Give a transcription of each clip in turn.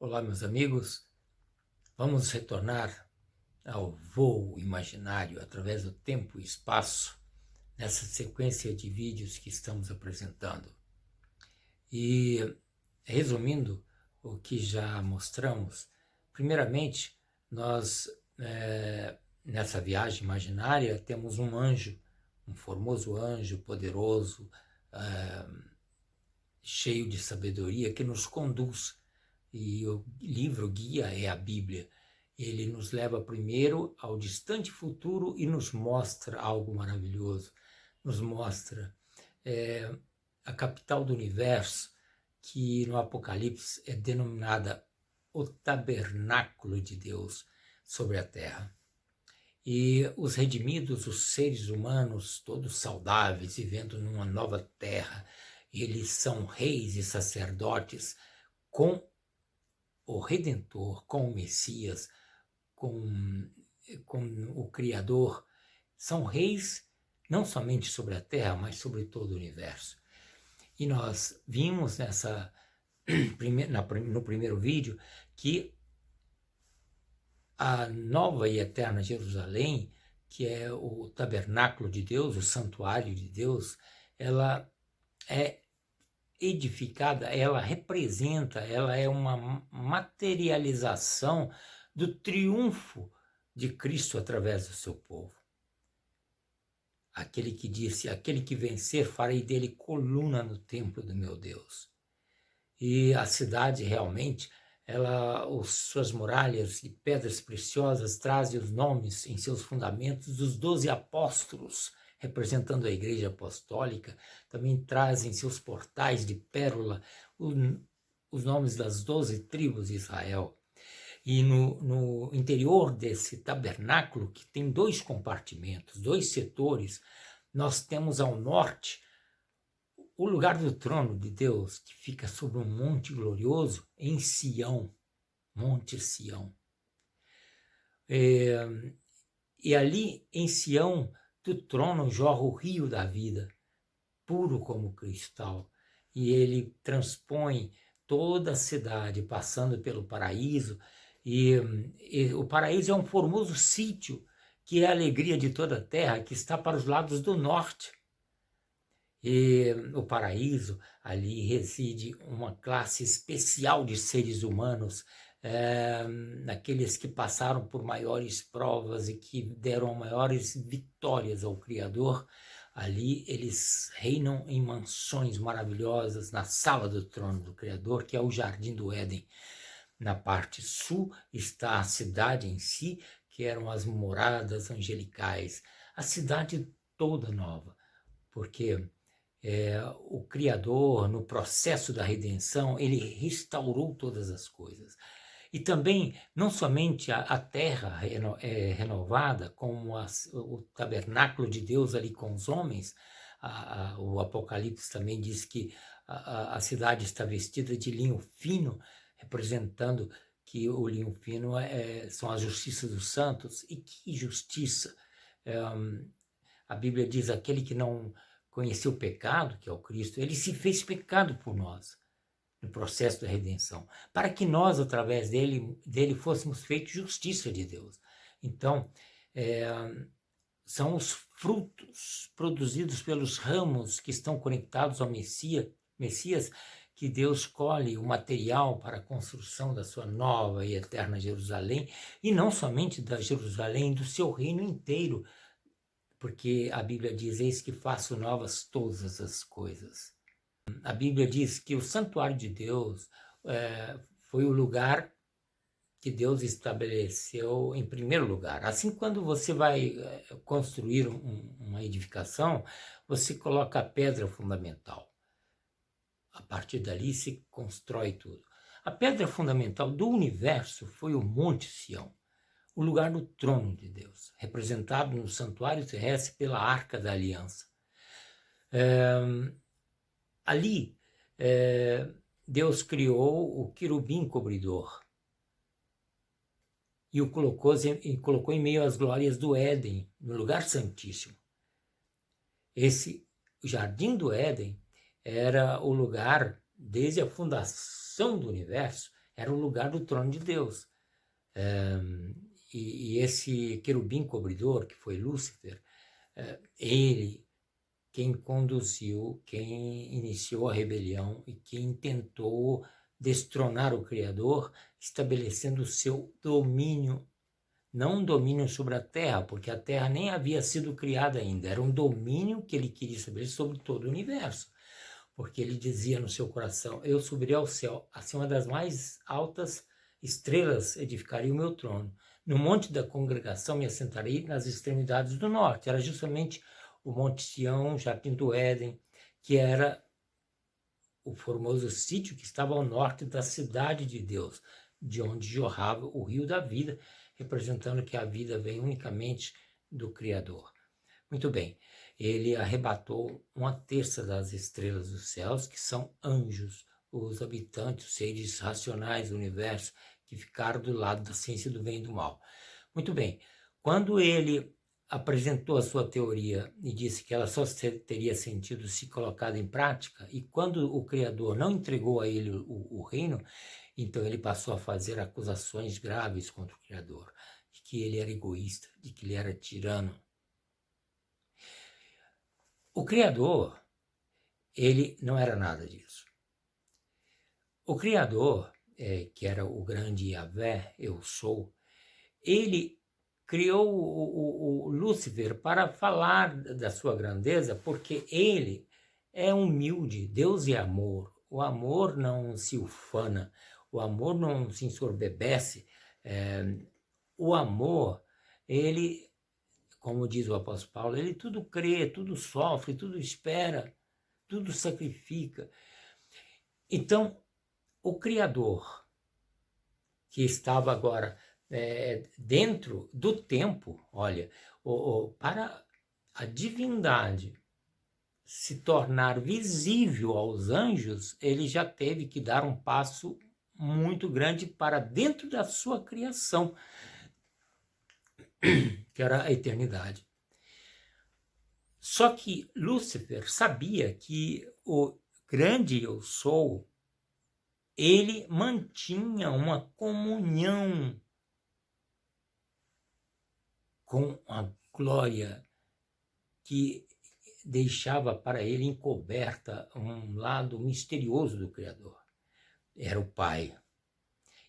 Olá, meus amigos. Vamos retornar ao voo imaginário através do tempo e espaço nessa sequência de vídeos que estamos apresentando. E, resumindo o que já mostramos, primeiramente, nós, nessa viagem imaginária, temos um anjo, um formoso anjo, poderoso, cheio de sabedoria, que nos conduz. E o livro guia é a Bíblia. Ele nos leva primeiro ao distante futuro e nos mostra algo maravilhoso. Nos mostra a capital do universo, que no Apocalipse é denominada o tabernáculo de Deus sobre a terra. E os redimidos, os seres humanos, todos saudáveis, vivendo numa nova terra, eles são reis e sacerdotes com o Redentor, com o Messias, com o Criador. São reis não somente sobre a terra, mas sobre todo o universo. E nós vimos no primeiro vídeo que a nova e eterna Jerusalém, que é o tabernáculo de Deus, o santuário de Deus, ela é edificada, ela representa, ela é uma materialização do triunfo de Cristo através do seu povo. Aquele que disse: aquele que vencer, farei dele coluna no templo do meu Deus. E a cidade realmente, suas muralhas de pedras preciosas trazem os nomes em seus fundamentos dos 12 apóstolos, representando a Igreja Apostólica. Também trazem seus portais de pérola os nomes das 12 tribos de Israel. E no interior desse tabernáculo, que tem 2 compartimentos, 2 setores, nós temos ao norte o lugar do trono de Deus, que fica sobre um monte glorioso em Sião, Monte Sião. E ali em Sião, do trono jorra o rio da vida, puro como cristal, e ele transpõe toda a cidade, passando pelo paraíso, e o paraíso é um formoso sítio, que é a alegria de toda a terra, que está para os lados do norte. E no paraíso, ali reside uma classe especial de seres humanos, aqueles que passaram por maiores provas e que deram maiores vitórias ao Criador. Ali eles reinam em mansões maravilhosas, na sala do trono do Criador, que é o Jardim do Éden. Na parte sul está a cidade em si, que eram as moradas angelicais. A cidade toda nova, porque o Criador, no processo da redenção, ele restaurou todas as coisas. E também, não somente a terra é renovada, como o tabernáculo de Deus ali com os homens, o Apocalipse também diz que a cidade está vestida de linho fino, representando que o linho fino são as justiças dos santos. E que justiça! A Bíblia diz: aquele que não conheceu o pecado, que é o Cristo, ele se fez pecado por nós, no processo da redenção, para que nós, através dele fôssemos feitos justiça de Deus. Então, são os frutos produzidos pelos ramos que estão conectados ao Messias, que Deus colhe o material para a construção da sua nova e eterna Jerusalém, e não somente da Jerusalém, do seu reino inteiro, porque a Bíblia diz: eis que faço novas todas as coisas. A Bíblia diz que o santuário de Deus foi o lugar que Deus estabeleceu em primeiro lugar. Assim, quando você vai construir uma edificação, você coloca a pedra fundamental. A partir dali se constrói tudo. A pedra fundamental do universo foi o Monte Sião, o lugar do trono de Deus, representado no santuário terrestre pela Arca da Aliança. Ali, Deus criou o querubim cobridor e o colocou em meio às glórias do Éden, no lugar santíssimo. O Jardim do Éden era o lugar, desde a fundação do universo, era o lugar do trono de Deus. E esse querubim cobridor, que foi Lúcifer, ele quem conduziu, quem iniciou a rebelião e quem tentou destronar o Criador, estabelecendo o seu domínio, não um domínio sobre a terra, porque a terra nem havia sido criada ainda, era um domínio que ele queria estabelecer sobre todo o universo, porque ele dizia no seu coração: eu subirei ao céu, acima das mais altas estrelas edificarei o meu trono. No monte da congregação me assentarei nas extremidades do norte. Era justamente o Monte Sião, Jardim do Éden, que era o formoso sítio que estava ao norte da cidade de Deus, de onde jorrava o rio da vida, representando que a vida vem unicamente do Criador. Muito bem, ele arrebatou 1/3 das estrelas dos céus, que são anjos, os habitantes, os seres racionais do universo, que ficaram do lado da ciência do bem e do mal. Muito bem, quando ele apresentou a sua teoria e disse que ela só teria sentido se colocada em prática, e quando o Criador não entregou a ele o reino, então ele passou a fazer acusações graves contra o Criador, de que ele era egoísta, de que ele era tirano. O Criador, ele não era nada disso. O Criador, que era o grande Yahvé, eu sou, ele criou o Lúcifer para falar da sua grandeza, porque ele é humilde. Deus é amor. O amor não se ufana, o amor não se ensoberbece. O amor, ele, como diz o apóstolo Paulo, ele tudo crê, tudo sofre, tudo espera, tudo sacrifica. Então, o Criador, que estava agora dentro do tempo, olha, para a divindade se tornar visível aos anjos, ele já teve que dar um passo muito grande para dentro da sua criação, que era a eternidade. Só que Lúcifer sabia que o grande eu sou, ele mantinha uma comunhão com a glória que deixava para ele encoberta um lado misterioso do Criador. Era o Pai.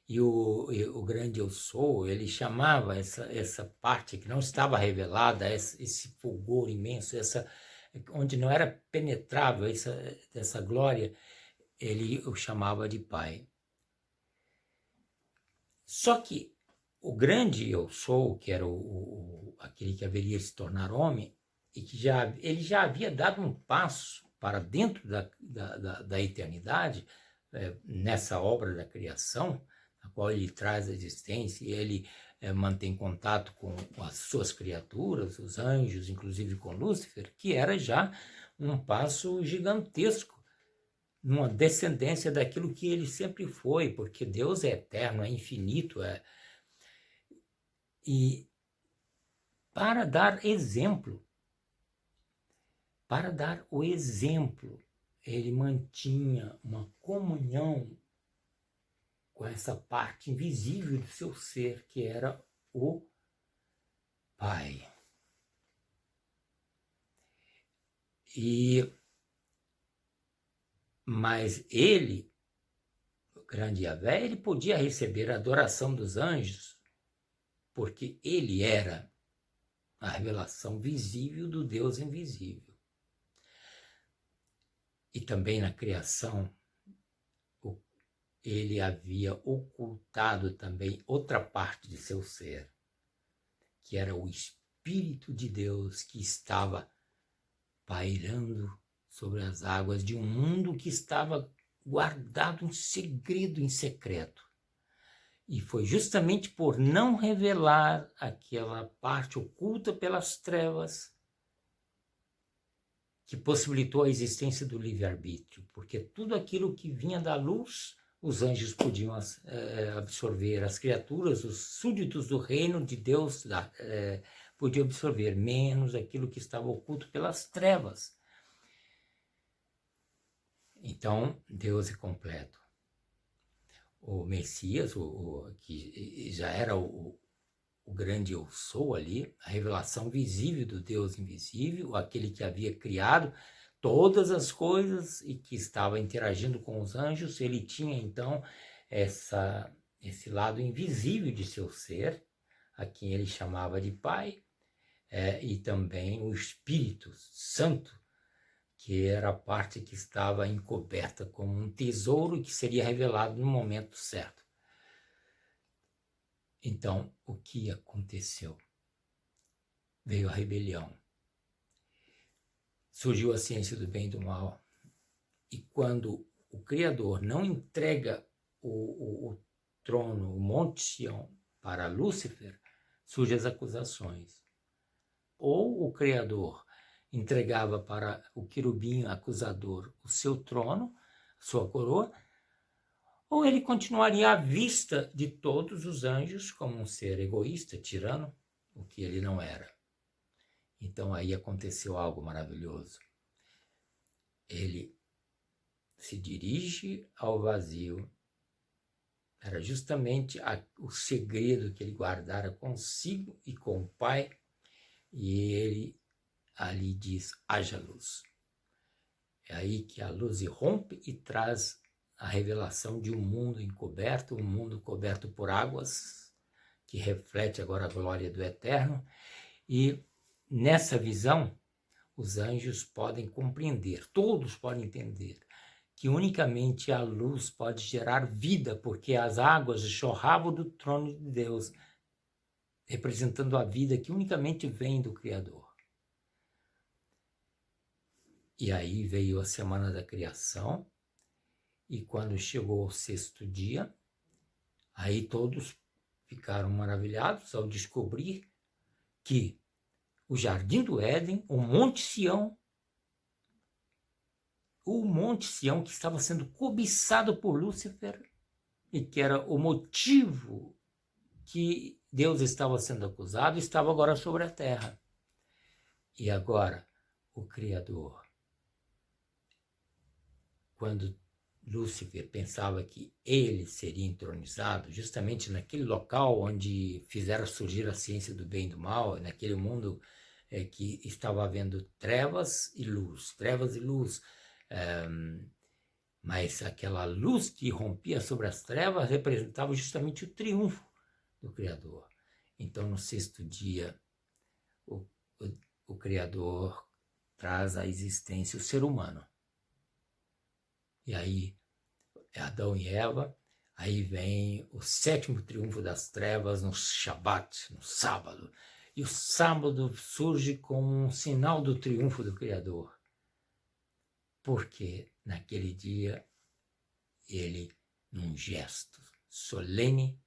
E o grande eu sou, ele chamava essa parte que não estava revelada, esse fulgor imenso, onde não era penetrável essa glória, ele o chamava de Pai. Só que o grande eu sou, que era aquele que haveria se tornar homem, e que ele já havia dado um passo para dentro da eternidade, nessa obra da criação, na qual ele traz a existência, e ele mantém contato com as suas criaturas, os anjos, inclusive com Lúcifer, que era já um passo gigantesco, numa descendência daquilo que ele sempre foi, porque Deus é eterno, é infinito, e para dar o exemplo, ele mantinha uma comunhão com essa parte invisível do seu ser, que era o Pai. Mas ele, o grande Yahvé, ele podia receber a adoração dos anjos, porque ele era a revelação visível do Deus invisível. E também na criação, ele havia ocultado também outra parte de seu ser, que era o Espírito de Deus que estava pairando sobre as águas de um mundo que estava guardado em segredo, em secreto. E foi justamente por não revelar aquela parte oculta pelas trevas que possibilitou a existência do livre-arbítrio, porque tudo aquilo que vinha da luz, os anjos podiam absorver, as criaturas, os súditos do reino de Deus podiam absorver, menos aquilo que estava oculto pelas trevas. Então, Deus é completo. o Messias, que já era o grande eu sou ali, a revelação visível do Deus invisível, aquele que havia criado todas as coisas e que estava interagindo com os anjos. Ele tinha então esse lado invisível de seu ser, a quem ele chamava de Pai, e também o Espírito Santo, que era a parte que estava encoberta como um tesouro que seria revelado no momento certo. Então, o que aconteceu? Veio a rebelião. Surgiu a ciência do bem e do mal. E quando o Criador não entrega o trono, o Monte Sião, para Lúcifer, surgem as acusações. Ou o Criador entregava para o querubim acusador o seu trono, sua coroa, ou ele continuaria à vista de todos os anjos como um ser egoísta, tirano, o que ele não era. Então aí aconteceu algo maravilhoso. Ele se dirige ao vazio. Era justamente o segredo que ele guardara consigo e com o Pai, e ele ali diz: haja luz. É aí que a luz irrompe e traz a revelação de um mundo encoberto, um mundo coberto por águas, que reflete agora a glória do Eterno. E nessa visão, os anjos podem compreender, todos podem entender, que unicamente a luz pode gerar vida, porque as águas jorravam do trono de Deus, representando a vida que unicamente vem do Criador. E aí veio a semana da criação, e quando chegou o 6º dia, aí todos ficaram maravilhados ao descobrir que o Jardim do Éden, o Monte Sião que estava sendo cobiçado por Lúcifer e que era o motivo que Deus estava sendo acusado, estava agora sobre a terra. E agora, o Criador, quando Lúcifer pensava que ele seria entronizado, justamente naquele local onde fizeram surgir a ciência do bem e do mal, naquele mundo que estava havendo trevas e luz, mas aquela luz que rompia sobre as trevas representava justamente o triunfo do Criador. Então, no 6º dia, o Criador traz à existência o ser humano. E aí, Adão e Eva, aí vem o 7º triunfo das trevas no Shabat, no sábado. E o sábado surge como um sinal do triunfo do Criador. Porque naquele dia, ele, num gesto solene,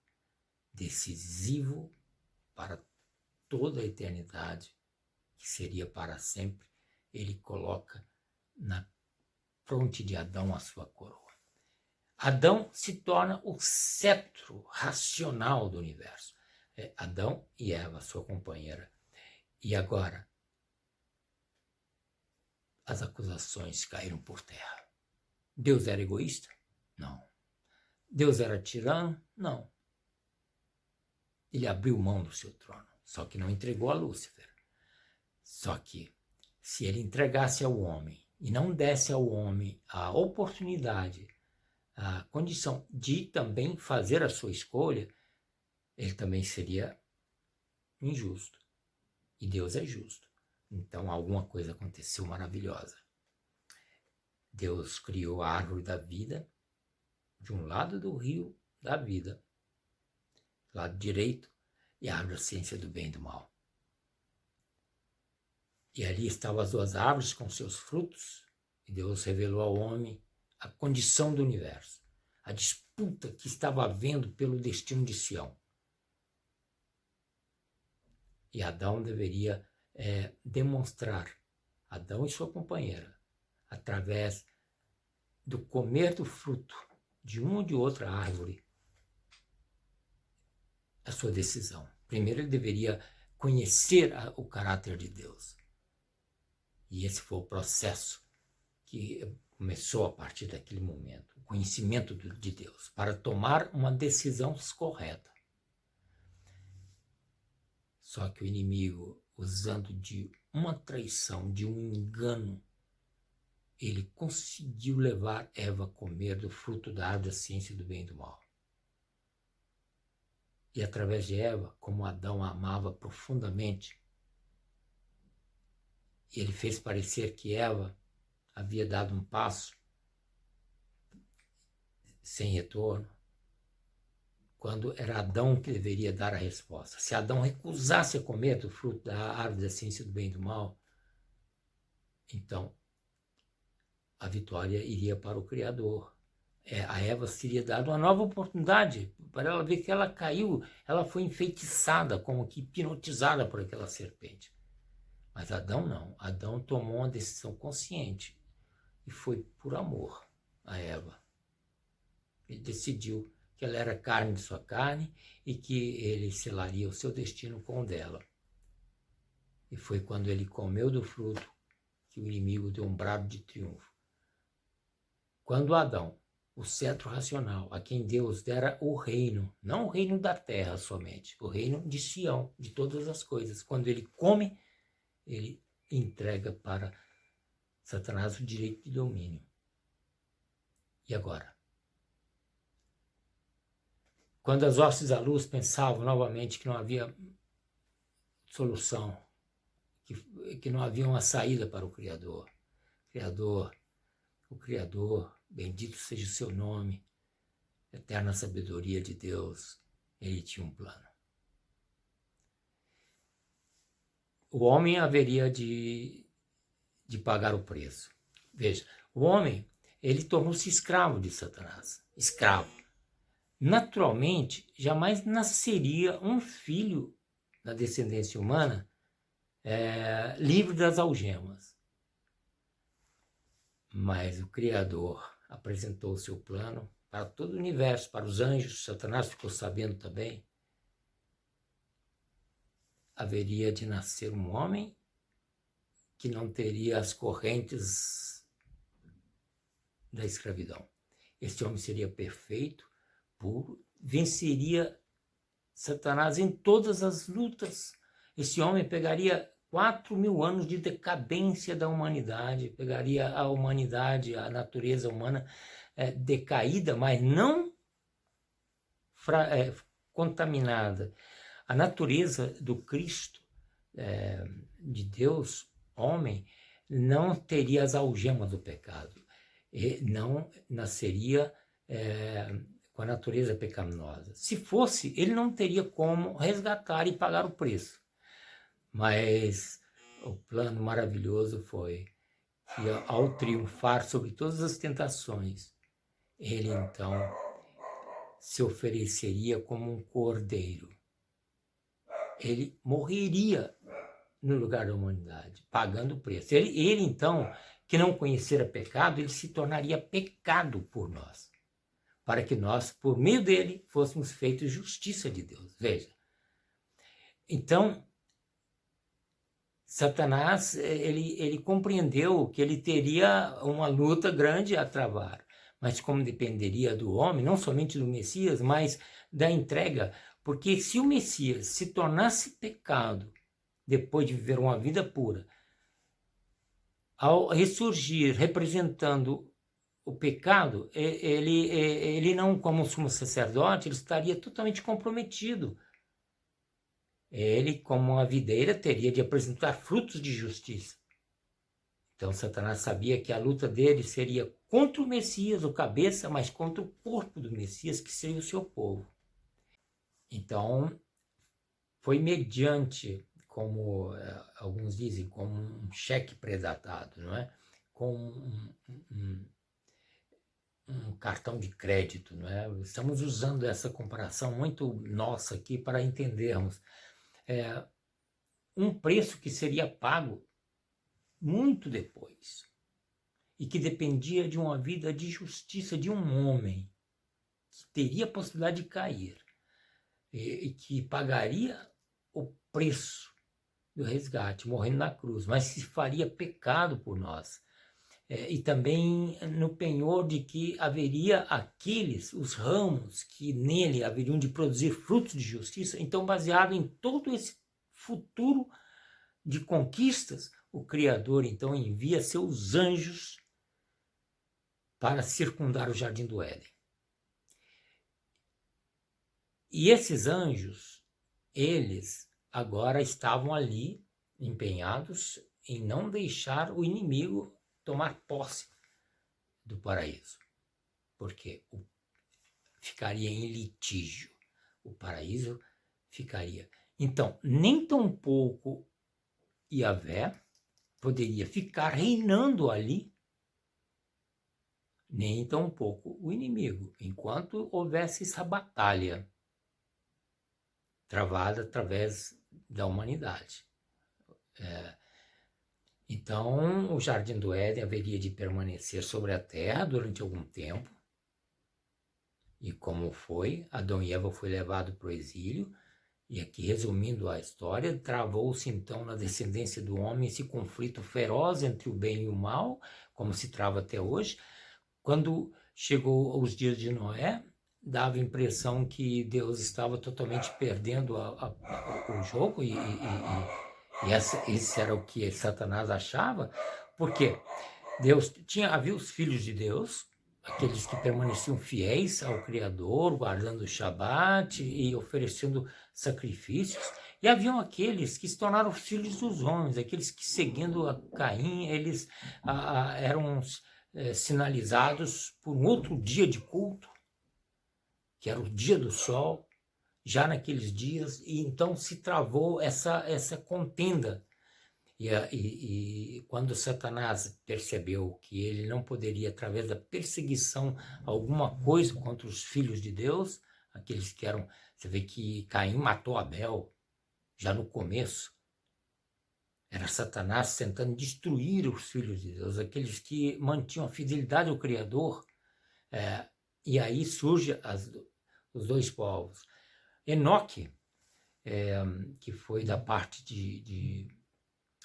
decisivo para toda a eternidade, que seria para sempre, ele coloca na fronte de Adão a sua coroa. Adão se torna o cetro racional do universo. Adão e Eva, sua companheira. E agora, as acusações caíram por terra. Deus era egoísta? Não. Deus era tirano? Não. Ele abriu mão do seu trono, só que não entregou a Lúcifer. Só que, se ele entregasse ao homem e não desse ao homem a oportunidade, a condição de também fazer a sua escolha, ele também seria injusto. E Deus é justo. Então alguma coisa aconteceu maravilhosa. Deus criou a árvore da vida de um lado do rio da vida, lado direito, e a árvore da ciência do bem e do mal. E ali estavam as 2 árvores com seus frutos, e Deus revelou ao homem a condição do universo, a disputa que estava havendo pelo destino de Sião. E Adão deveria demonstrar, Adão e sua companheira, através do comer do fruto de uma ou de outra árvore, a sua decisão. Primeiro ele deveria conhecer o caráter de Deus. E esse foi o processo que Começou a partir daquele momento, o conhecimento de Deus, para tomar uma decisão correta. Só que o inimigo, usando de uma traição, de um engano, ele conseguiu levar Eva a comer do fruto da árvore da ciência do bem e do mal. E através de Eva, como Adão a amava profundamente, ele fez parecer que Eva havia dado um passo sem retorno, quando era Adão que deveria dar a resposta. Se Adão recusasse a comer do fruto da árvore da ciência do bem e do mal, então a vitória iria para o Criador. A Eva seria dada uma nova oportunidade para ela ver que ela caiu, ela foi enfeitiçada, como que hipnotizada por aquela serpente. Mas Adão não. Adão tomou uma decisão consciente e foi por amor a Eva. Ele decidiu que ela era carne de sua carne e que ele selaria o seu destino com o dela. E foi quando ele comeu do fruto que o inimigo deu um brado de triunfo. Quando Adão, o cetro racional, a quem Deus dera o reino, não o reino da terra somente, o reino de Sião, de todas as coisas. Quando ele come, ele entrega para Satanás o direito de domínio. E agora? Quando as hostes da luz pensavam novamente que não havia solução, que não havia uma saída para o Criador, o Criador, bendito seja o seu nome, eterna sabedoria de Deus, ele tinha um plano. O homem haveria de pagar o preço. Veja, o homem, ele tornou-se escravo de Satanás, escravo. Naturalmente, jamais nasceria um filho da descendência humana livre das algemas. Mas o Criador apresentou o seu plano para todo o universo, para os anjos. Satanás ficou sabendo também. Haveria de nascer um homem que não teria as correntes da escravidão. Este homem seria perfeito, puro, venceria Satanás em todas as lutas. Esse homem pegaria 4.000 anos de decadência da humanidade, pegaria a humanidade, a natureza humana decaída, mas não contaminada. A natureza do Cristo, de Deus, homem, não teria as algemas do pecado, e não nasceria com a natureza pecaminosa. Se fosse, ele não teria como resgatar e pagar o preço. Mas o plano maravilhoso foi que, ao triunfar sobre todas as tentações, ele então se ofereceria como um cordeiro. Ele morreria no lugar da humanidade, pagando o preço. Ele então, que não conhecera pecado, ele se tornaria pecado por nós, para que nós, por meio dele, fôssemos feitos justiça de Deus. Veja. Então, Satanás, ele compreendeu que ele teria uma luta grande a travar, mas como dependeria do homem, não somente do Messias, mas da entrega, porque se o Messias se tornasse pecado depois de viver uma vida pura, ao ressurgir representando o pecado, ele não, como sumo sacerdote, ele estaria totalmente comprometido. Ele, como uma videira, teria de apresentar frutos de justiça. Então, Satanás sabia que a luta dele seria contra o Messias, o cabeça, mas contra o corpo do Messias, que seria o seu povo. Então, foi mediante, como alguns dizem, como um cheque pré-datado, não é? Com um cartão de crédito, não é? Estamos usando essa comparação muito nossa aqui para entendermos um preço que seria pago muito depois e que dependia de uma vida de justiça de um homem que teria a possibilidade de cair e que pagaria o preço do resgate, morrendo na cruz, mas se faria pecado por nós. e também no penhor de que haveria aqueles, os ramos, que nele haveriam de produzir frutos de justiça. Então, baseado em todo esse futuro de conquistas, o Criador então envia seus anjos para circundar o Jardim do Éden. E esses anjos, eles agora estavam ali empenhados em não deixar o inimigo tomar posse do paraíso, porque ficaria em litígio, o paraíso ficaria. Então, nem tampouco Yahvé poderia ficar reinando ali, nem tampouco o inimigo, enquanto houvesse essa batalha travada através da humanidade. Então, o Jardim do Éden haveria de permanecer sobre a terra durante algum tempo. E como foi, Adão e Eva foi levado para o exílio. E aqui, resumindo a história, travou-se então na descendência do homem esse conflito feroz entre o bem e o mal, como se trava até hoje. Quando chegou os dias de Noé, dava a impressão que Deus estava totalmente perdendo o jogo, e esse era o que Satanás achava, porque havia os filhos de Deus, aqueles que permaneciam fiéis ao Criador, guardando o Shabat e oferecendo sacrifícios, e haviam aqueles que se tornaram filhos dos homens, aqueles que, seguindo a Caim, eles eram sinalizados por um outro dia de culto, que era o dia do sol, já naqueles dias, e então se travou essa contenda. E quando Satanás percebeu que ele não poderia, através da perseguição, alguma coisa contra os filhos de Deus, aqueles que eram... Você vê que Caim matou Abel, já no começo. Era Satanás tentando destruir os filhos de Deus, aqueles que mantinham a fidelidade ao Criador. E aí surgem os dois povos. Enoque, que foi da parte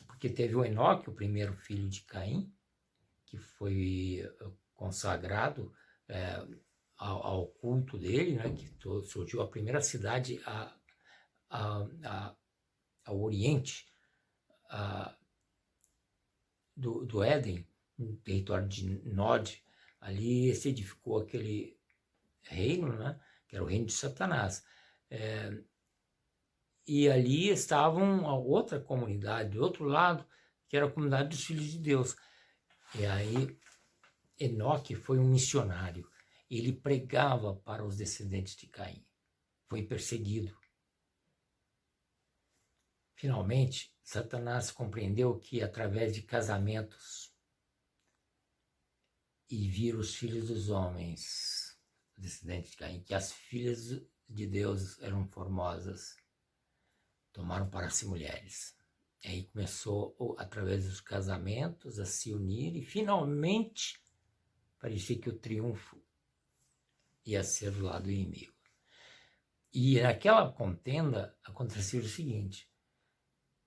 porque teve o Enoque, o primeiro filho de Caim, que foi consagrado ao culto dele, né, que surgiu a primeira cidade ao oriente do Éden, no território de Nod. Ali se edificou aquele reino, né, que era o reino de Satanás. E ali estavam a outra comunidade, do outro lado, que era a comunidade dos filhos de Deus. E aí, Enoque foi um missionário. Ele pregava para os descendentes de Caim. Foi perseguido. Finalmente, Satanás compreendeu que, através de casamentos, e vir os filhos dos homens, descendentes de Caim, que as filhas de Deus eram formosas, tomaram para si mulheres. E aí começou, através dos casamentos, a se unir, e finalmente parecia que o triunfo ia ser do lado do inimigo. E naquela contenda aconteceu o seguinte: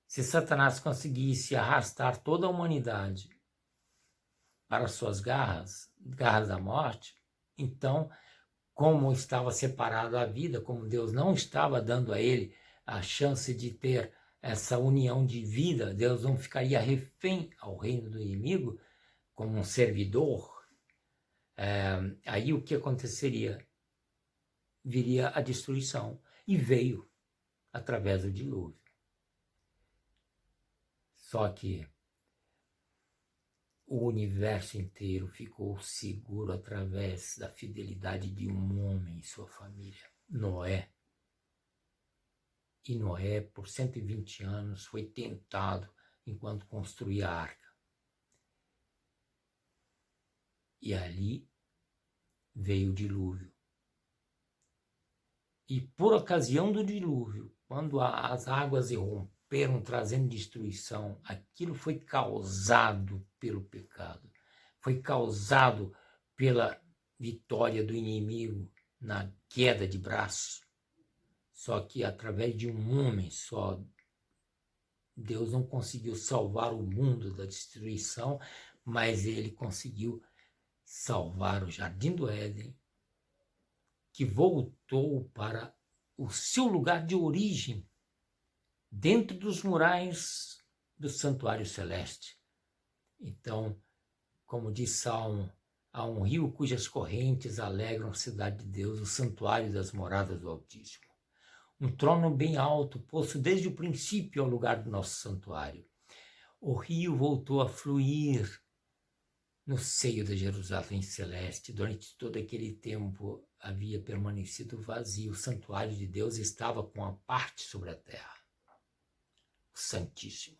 se Satanás conseguisse arrastar toda a humanidade para suas garras da morte, então, como estava separado a vida, como Deus não estava dando a ele a chance de ter essa união de vida, Deus não ficaria refém ao reino do inimigo como um servidor. Aí o que aconteceria? Viria a destruição, e veio através do dilúvio. Só que o universo inteiro ficou seguro através da fidelidade de um homem e sua família, Noé. E Noé, por 120 anos, foi tentado enquanto construía a arca. E ali veio o dilúvio. E por ocasião do dilúvio, quando as águas irromperam trazendo destruição, aquilo foi causado pelo pecado. Foi causado pela vitória do inimigo na queda de braço. Só que através de um homem só, Deus não conseguiu salvar o mundo da destruição, mas ele conseguiu salvar o Jardim do Éden, que voltou para o seu lugar de origem, dentro dos murais do santuário celeste. Então, como diz Salmo, há um rio cujas correntes alegram a cidade de Deus, o santuário das moradas do Altíssimo. Um trono bem alto, posto desde o princípio ao lugar do nosso santuário. O rio voltou a fluir no seio da Jerusalém celeste. Durante todo aquele tempo havia permanecido vazio. O santuário de Deus estava com a parte sobre a terra. O Santíssimo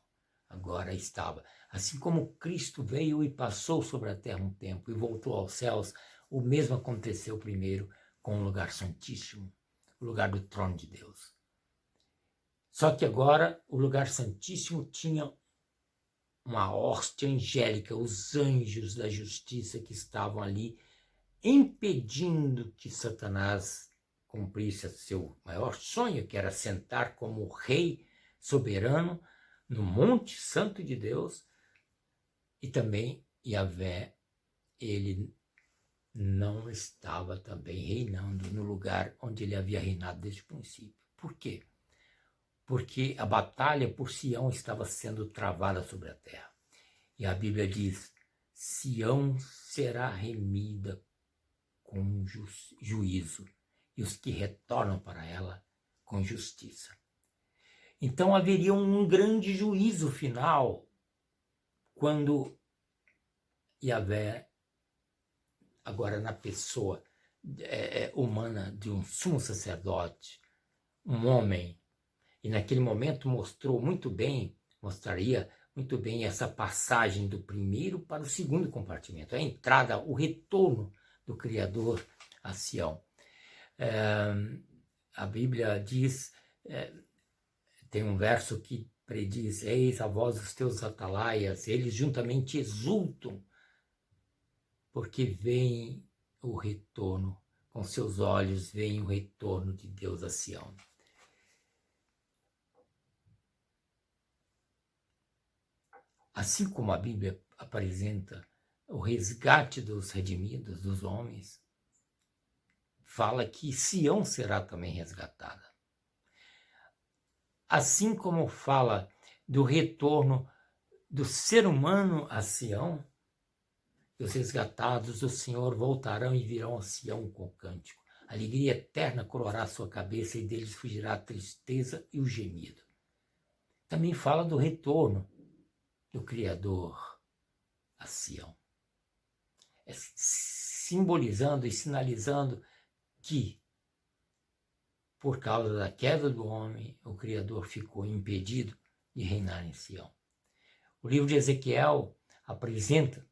agora estava. Assim como Cristo veio e passou sobre a terra um tempo e voltou aos céus, o mesmo aconteceu primeiro com o lugar santíssimo, o lugar do trono de Deus. Só que agora o lugar santíssimo tinha uma hóstia angélica, os anjos da justiça que estavam ali, impedindo que Satanás cumprisse seu maior sonho, que era sentar como rei soberano no Monte Santo de Deus. E também Yahvé, ele não estava também reinando no lugar onde ele havia reinado desde o princípio. Por quê? Porque a batalha por Sião estava sendo travada sobre a terra. E a Bíblia diz, Sião será remida com juízo, e os que retornam para ela com justiça. Então haveria um grande juízo final, quando Yahvé, agora na pessoa humana de um sumo sacerdote, um homem, e naquele momento mostraria muito bem essa passagem do primeiro para o segundo compartimento, a entrada, o retorno do Criador a Sião. A Bíblia diz, tem um verso que prediz, eis a voz dos teus atalaias, eles juntamente exultam, porque vem o retorno, com seus olhos vem o retorno de Deus a Sião. Assim como a Bíblia apresenta o resgate dos redimidos, dos homens, fala que Sião será também resgatada. Assim como fala do retorno do ser humano a Sião, os resgatados do Senhor voltarão e virão a Sião com cântico. A alegria eterna coroará sua cabeça e deles fugirá a tristeza e o gemido. Também fala do retorno do Criador a Sião, simbolizando e sinalizando que, por causa da queda do homem, o Criador ficou impedido de reinar em Sião. O livro de Ezequiel apresenta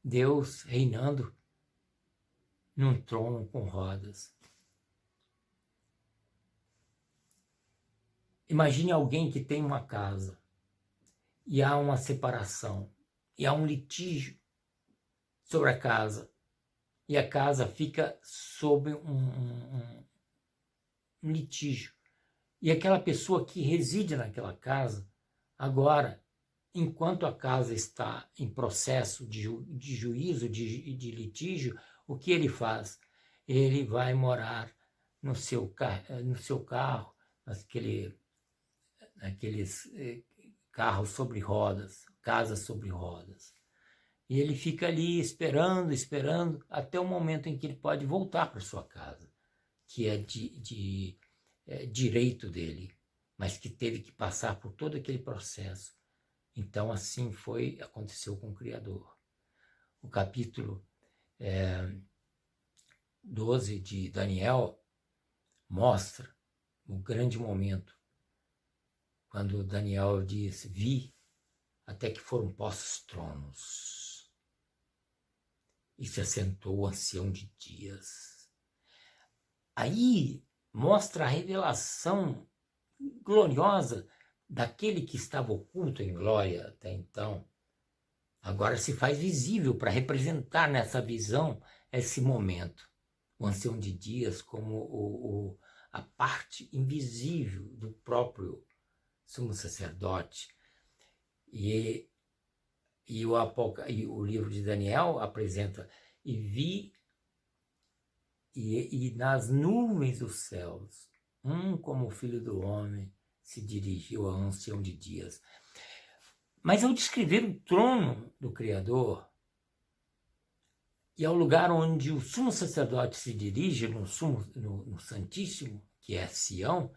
Deus reinando num trono com rodas. Imagine alguém que tem uma casa e há uma separação, e há um litígio sobre a casa, e a casa fica sob um litígio. E aquela pessoa que reside naquela casa, agora, enquanto a casa está em processo de juízo, de litígio, o que ele faz? Ele vai morar no seu carro, naqueles carros sobre rodas, casas sobre rodas. E ele fica ali esperando, até o momento em que ele pode voltar para sua casa, que é direito dele, mas que teve que passar por todo aquele processo. Então, assim aconteceu com o Criador. O capítulo 12 de Daniel mostra o grande momento, quando Daniel diz, vi até que foram postos tronos, e se assentou o ancião de dias. Aí mostra a revelação gloriosa daquele que estava oculto em glória até então. Agora se faz visível para representar nessa visão esse momento. O ancião de dias como a parte invisível do próprio sumo sacerdote. E E e o livro de Daniel apresenta, e vi, e nas nuvens dos céus, como o Filho do Homem se dirigiu ao ancião de dias. Mas ao descrever o trono do Criador, e ao lugar onde o sumo sacerdote se dirige, no Santíssimo, que é Sião,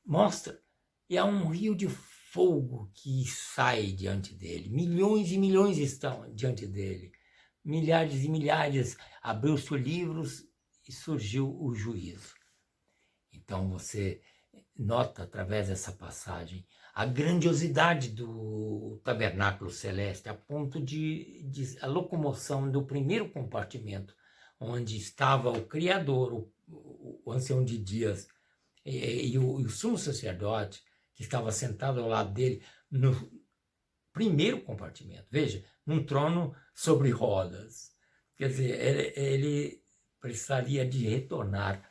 mostra, e há um rio de fogo que sai diante dele. Milhões e milhões estão diante dele. Milhares e milhares. Abriu-se os livros e surgiu o juízo. Então você nota, através dessa passagem, a grandiosidade do tabernáculo celeste, a ponto de a locomoção do primeiro compartimento, onde estava o Criador, o ancião de dias, e o sumo sacerdote, que estava sentado ao lado dele, no primeiro compartimento. Veja, num trono sobre rodas. Quer dizer, ele precisaria de retornar.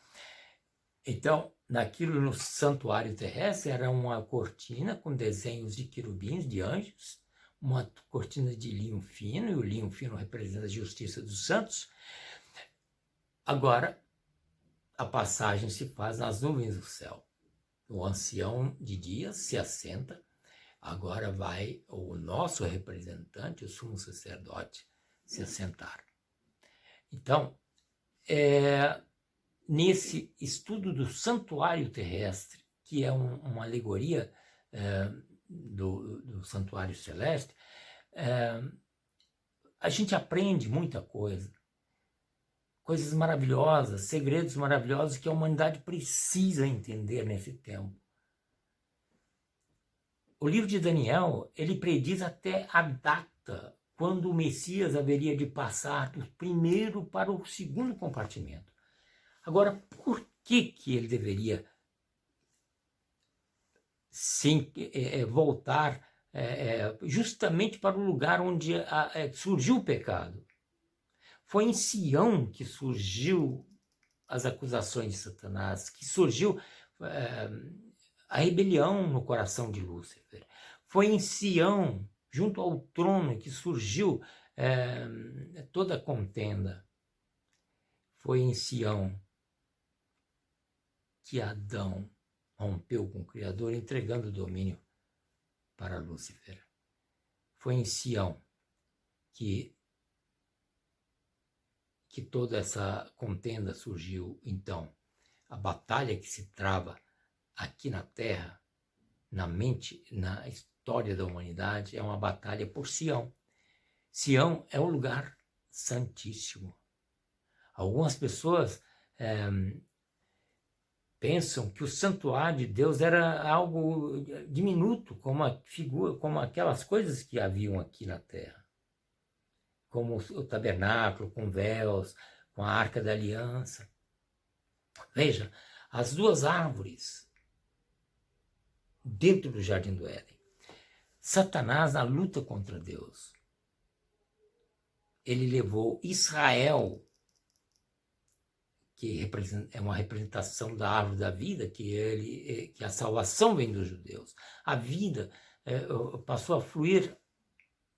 Então, naquilo no santuário terrestre, era uma cortina com desenhos de querubins, de anjos, uma cortina de linho fino, e o linho fino representa a justiça dos santos. Agora, a passagem se faz nas nuvens do céu. O ancião de dias se assenta, agora vai o nosso representante, o sumo sacerdote, se assentar. Então, nesse estudo do santuário terrestre, que é uma alegoria do santuário celeste, a gente aprende muita coisa, coisas maravilhosas, segredos maravilhosos que a humanidade precisa entender nesse tempo. O livro de Daniel, ele prediz até a data quando o Messias haveria de passar do primeiro para o segundo compartimento. Agora, por que ele deveria voltar justamente para o lugar onde surgiu o pecado? Foi em Sião que surgiu as acusações de Satanás, que surgiu a rebelião no coração de Lúcifer. Foi em Sião, junto ao trono, que surgiu toda a contenda. Foi em Sião que Adão rompeu com o Criador, entregando o domínio para Lúcifer. Foi em Sião que toda essa contenda surgiu. Então, a batalha que se trava aqui na Terra, na mente, na história da humanidade, é uma batalha por Sião. Sião é o lugar santíssimo. Algumas pessoas pensam que o santuário de Deus era algo diminuto, como aquelas coisas que haviam aqui na Terra, como o tabernáculo, com véus, com a Arca da Aliança. Veja, as duas árvores dentro do Jardim do Éden. Satanás, na luta contra Deus, ele levou Israel, que é uma representação da árvore da vida, que a salvação vem dos judeus. A vida passou a fluir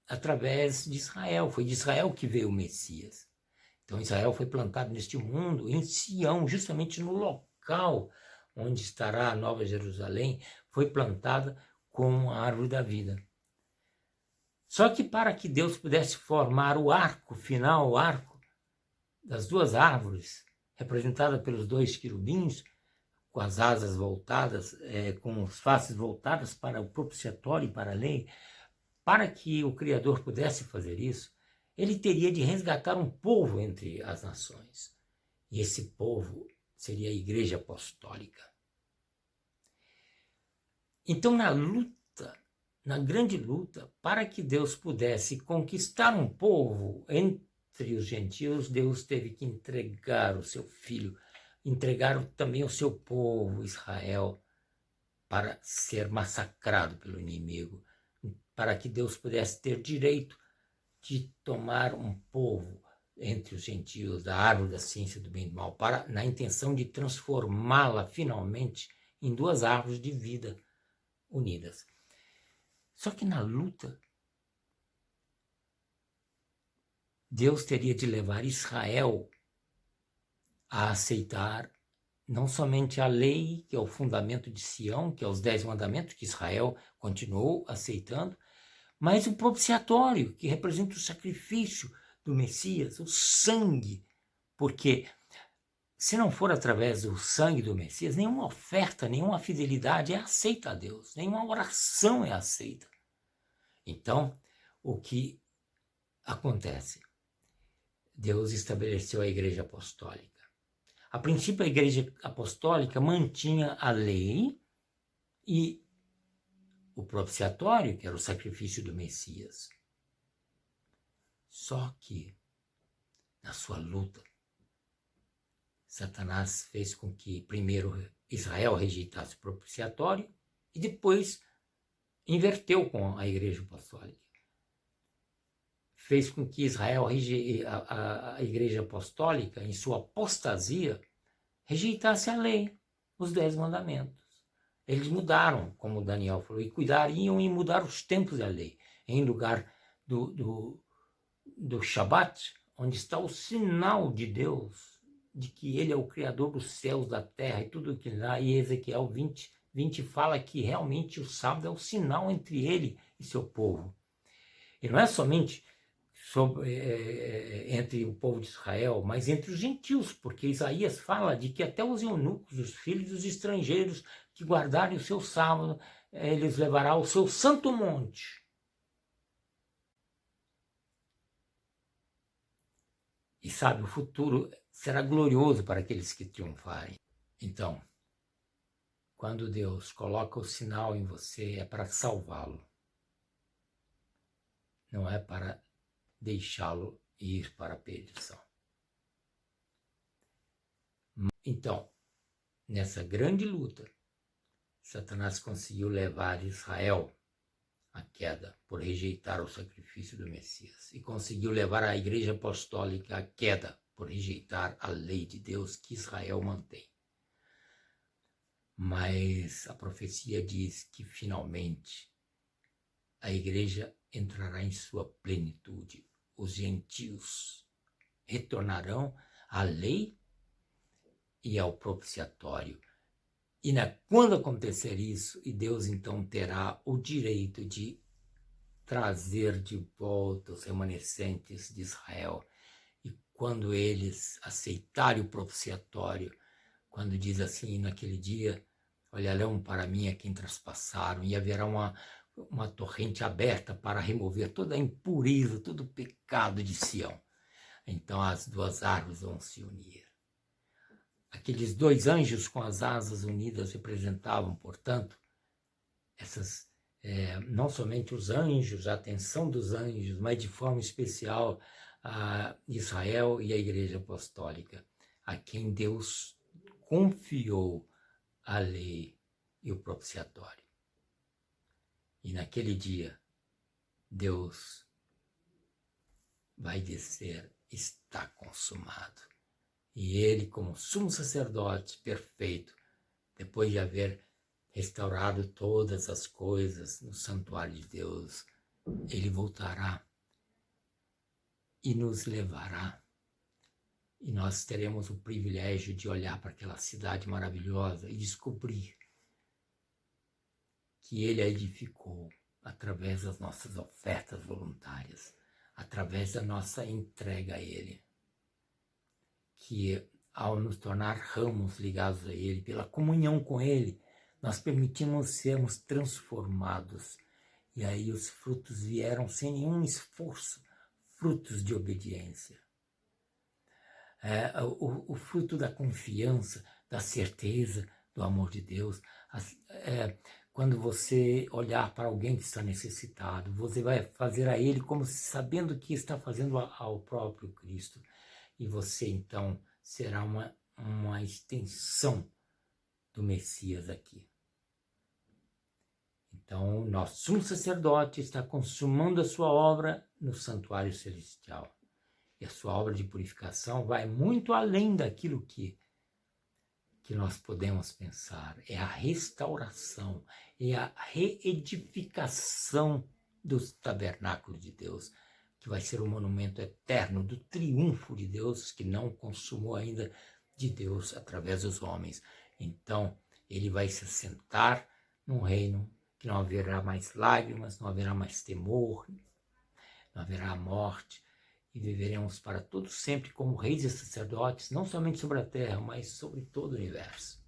através de Israel. Foi de Israel que veio o Messias. Então Israel foi plantado neste mundo, em Sião, justamente no local onde estará a Nova Jerusalém, foi plantada com a árvore da vida. Só que para que Deus pudesse formar o arco final, o arco das duas árvores, representada pelos dois querubins, com as asas voltadas, com as faces voltadas para o propiciatório e para a lei, para que o Criador pudesse fazer isso, ele teria de resgatar um povo entre as nações. E esse povo seria a Igreja Apostólica. Então, na grande luta, para que Deus pudesse conquistar um povo entre os gentios, Deus teve que entregar o seu filho, entregar também o seu povo, Israel, para ser massacrado pelo inimigo, para que Deus pudesse ter direito de tomar um povo entre os gentios da árvore da ciência do bem e do mal, na intenção de transformá-la finalmente em duas árvores de vida unidas. Só que na luta, Deus teria de levar Israel a aceitar não somente a lei, que é o fundamento de Sião, que é os 10 mandamentos, que Israel continuou aceitando, mas o propiciatório, que representa o sacrifício do Messias, o sangue, porque se não for através do sangue do Messias, nenhuma oferta, nenhuma fidelidade é aceita a Deus, nenhuma oração é aceita. Então, o que acontece? Deus estabeleceu a Igreja Apostólica. A princípio, a Igreja Apostólica mantinha a lei e o propiciatório, que era o sacrifício do Messias. Só que, na sua luta, Satanás fez com que primeiro Israel rejeitasse o propiciatório e depois inverteu com a Igreja Apostólica. Fez com que Israel, a Igreja Apostólica, em sua apostasia, rejeitasse a lei, os 10 mandamentos. Eles mudaram, como Daniel falou, e cuidariam em mudar os tempos da lei. Em lugar do Shabat, onde está o sinal de Deus, de que ele é o Criador dos céus, da terra e tudo aquilo lá. E Ezequiel 20 fala que realmente o sábado é o sinal entre ele e seu povo. E não é somente entre o povo de Israel, mas entre os gentios, porque Isaías fala de que até os eunucos, os filhos dos estrangeiros que guardarem o seu sábado, eles levará ao seu santo monte. E sabe, o futuro será glorioso para aqueles que triunfarem. Então, quando Deus coloca o sinal em você, é para salvá-lo. Não é para deixá-lo ir para a perdição. Então, nessa grande luta, Satanás conseguiu levar Israel à queda por rejeitar o sacrifício do Messias e conseguiu levar a Igreja Apostólica à queda por rejeitar a lei de Deus que Israel mantém. Mas a profecia diz que finalmente a Igreja entrará em sua plenitude. Os gentios retornarão à lei e ao propiciatório. E quando acontecer isso, e Deus então terá o direito de trazer de volta os remanescentes de Israel. E quando eles aceitarem o propiciatório, quando diz assim, naquele dia, olharão para mim a quem traspassaram, e haverá uma torrente aberta para remover toda a impureza, todo o pecado de Sião. Então as duas árvores vão se unir. Aqueles 2 anjos com as asas unidas representavam, portanto, não somente os anjos, a atenção dos anjos, mas de forma especial a Israel e a Igreja Apostólica, a quem Deus confiou a lei e o propiciatório. E naquele dia, Deus vai dizer, está consumado. E ele, como sumo sacerdote perfeito, depois de haver restaurado todas as coisas no santuário de Deus, ele voltará e nos levará. E nós teremos o privilégio de olhar para aquela cidade maravilhosa e descobrir que ele a edificou através das nossas ofertas voluntárias, através da nossa entrega a ele. Que ao nos tornar ramos ligados a ele, pela comunhão com ele, nós permitimos sermos transformados. E aí os frutos vieram sem nenhum esforço, frutos de obediência. O fruto da confiança, da certeza, do amor de Deus. Quando você olhar para alguém que está necessitado, você vai fazer a ele como sabendo que está fazendo ao próprio Cristo. E você, então, será uma extensão do Messias aqui. Então, o nosso sumo sacerdote está consumando a sua obra no santuário celestial. E a sua obra de purificação vai muito além daquilo que nós podemos pensar. É a restauração, é a reedificação do tabernáculo de Deus, que vai ser o monumento eterno do triunfo de Deus, que não consumou ainda, de Deus através dos homens. Então, ele vai se assentar num reino que não haverá mais lágrimas, não haverá mais temor, não haverá morte, e viveremos para todos sempre como reis e sacerdotes, não somente sobre a terra, mas sobre todo o universo.